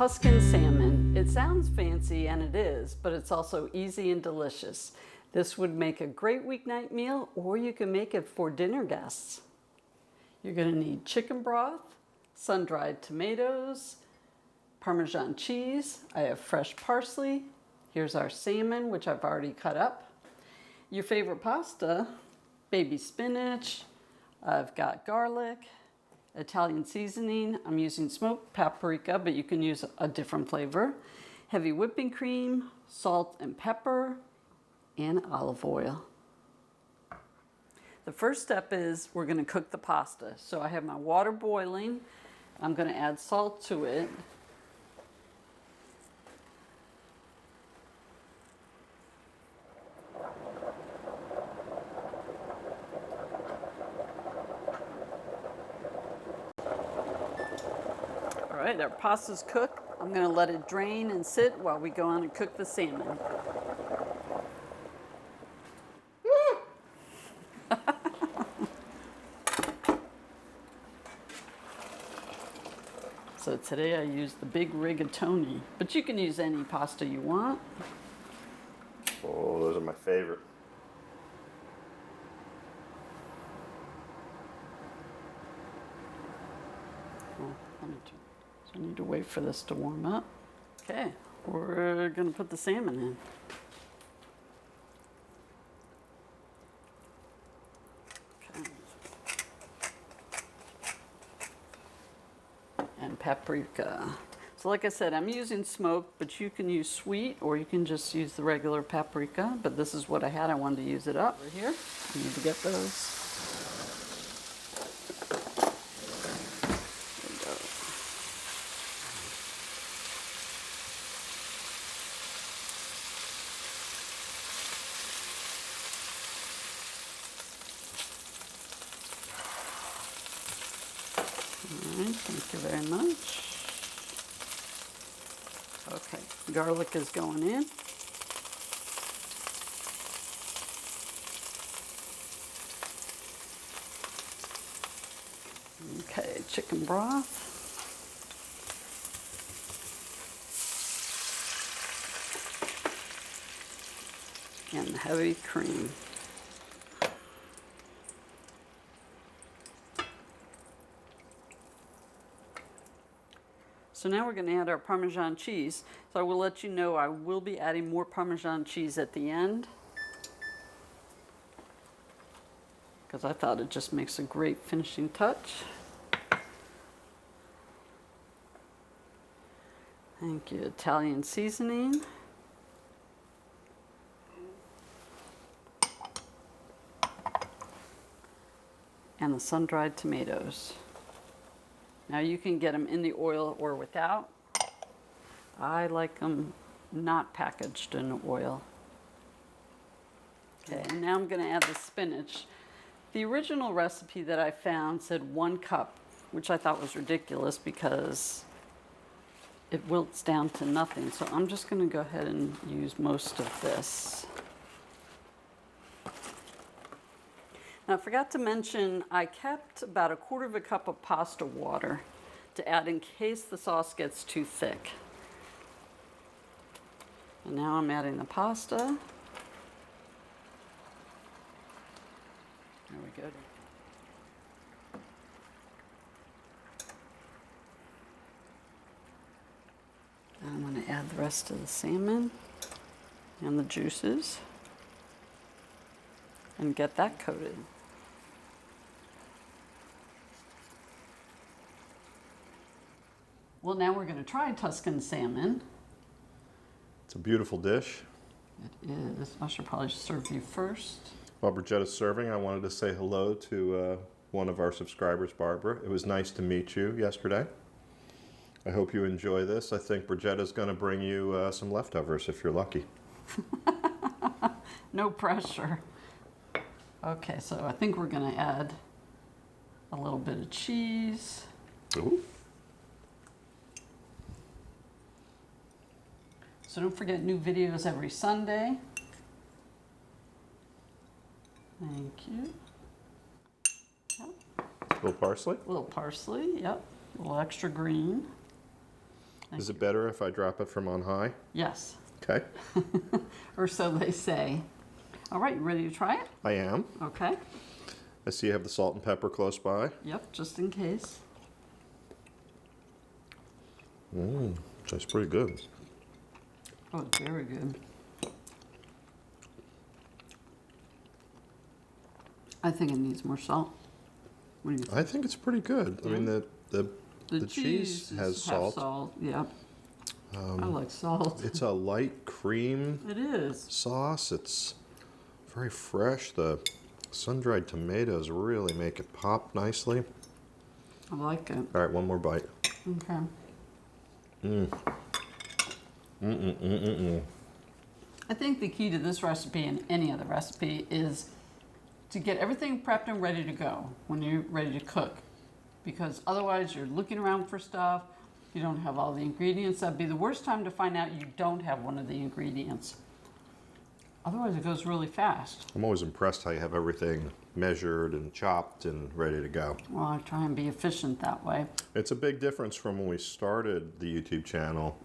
Tuscan salmon. It sounds fancy, and it is, but it's also easy and delicious. This would make a great weeknight meal, or you can make it for dinner guests. You're going to need chicken broth, sun-dried tomatoes, Parmesan cheese. I have fresh parsley. Here's our salmon, which I've already cut up. Your favorite pasta, baby spinach. I've got garlic, Italian seasoning. I'm using smoked paprika, but you can use a different flavor. Heavy whipping cream, salt and pepper, and olive oil. The first step is we're going to cook the pasta. So I have my water boiling. I'm going to add salt to it. All right, our pasta's cooked. I'm going to let it drain and sit while we go on and cook the salmon. So today I used the big rigatoni, but you can use any pasta you want. Oh, those are my favorite. So I need to wait for this to warm up. Okay, we're gonna put the salmon in. Okay. And paprika. So like I said, I'm using smoked, but you can use sweet or you can just use the regular paprika, but this is what I had. I wanted to use it up. Right here, I need to get those. Thank you very much. Okay, garlic is going in. Okay, chicken broth. And heavy cream. So now we're going to add our Parmesan cheese. So I will let you know I will be adding more Parmesan cheese at the end, because I thought it just makes a great finishing touch. Thank you. Italian seasoning. And the sun-dried tomatoes. Now you can get them in the oil or without. I like them not packaged in oil. Okay, and now I'm going to add the spinach. The original recipe that I found said 1 cup, which I thought was ridiculous because it wilts down to nothing. So I'm just going to go ahead and use most of this. Now, I forgot to mention, I kept about 1/4 cup of pasta water to add in case the sauce gets too thick. And now I'm adding the pasta. There we go. And I'm going to add the rest of the salmon and the juices and get that coated. Well, now we're going to try Tuscan salmon. It's a beautiful dish. It is. I should probably serve you first. While Brigitta's serving, I wanted to say hello to one of our subscribers, Barbara. It was nice to meet you yesterday. I hope you enjoy this. I think Brigitta's going to bring you some leftovers if you're lucky. No pressure. Okay, so I think we're going to add a little bit of cheese. Ooh. So don't forget, new videos every Sunday. Thank you. Yep. A little parsley. A little parsley, yep. A little extra green. Is it better if I drop it from on high? Yes. Okay. Or so they say. All right, you ready to try it? I am. Okay. I see you have the salt and pepper close by. Yep, just in case. Tastes pretty good. Oh, it's very good. I think it needs more salt. What do you think? I think it's pretty good. I mean, the cheese has salt. Yep. I like salt. It's a light cream It is. sauce. It's very fresh. The sun-dried tomatoes really make it pop nicely. I like it. All right, one more bite. Okay. I think the key to this recipe and any other recipe is to get everything prepped and ready to go when you're ready to cook. Because otherwise you're looking around for stuff, you don't have all the ingredients. That'd be the worst time to find out you don't have one of the ingredients. Otherwise it goes really fast. I'm always impressed how you have everything measured and chopped and ready to go. Well, I try and be efficient that way. It's a big difference from when we started the YouTube channel.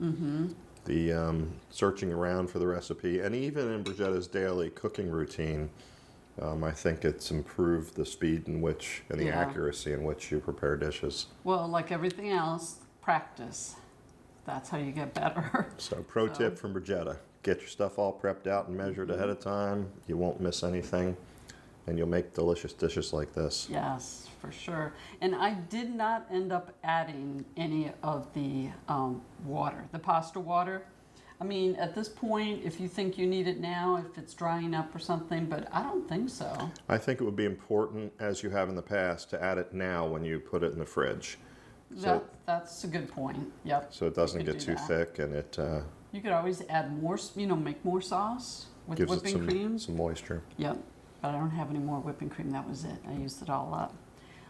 The searching around for the recipe, and even in Brigitta's daily cooking routine, I think it's improved the speed in which and the accuracy in which you prepare dishes. Well, like everything else, practice. That's how you get better. So pro tip from Brigitta, get your stuff all prepped out and measured ahead of time. You won't miss anything, and you'll make delicious dishes like this. Yes, for sure. And I did not end up adding any of the water, the pasta water. I mean, at this point, if you think you need it now, if it's drying up or something, but I don't think so. I think it would be important, as you have in the past, to add it now when you put it in the fridge. That's a good point. Yep. So it doesn't get too that. thick, and it You could always add more, make more sauce with gives whipping it cream. some moisture. Yep. But I don't have any more whipping cream. That was it. I used it all up.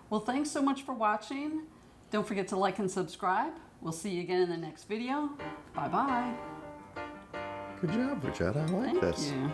Well, thanks so much for watching. Don't forget to like and subscribe. We'll see you again in the next video. Bye-bye. Good job, Brigitta. I like Thank this. you.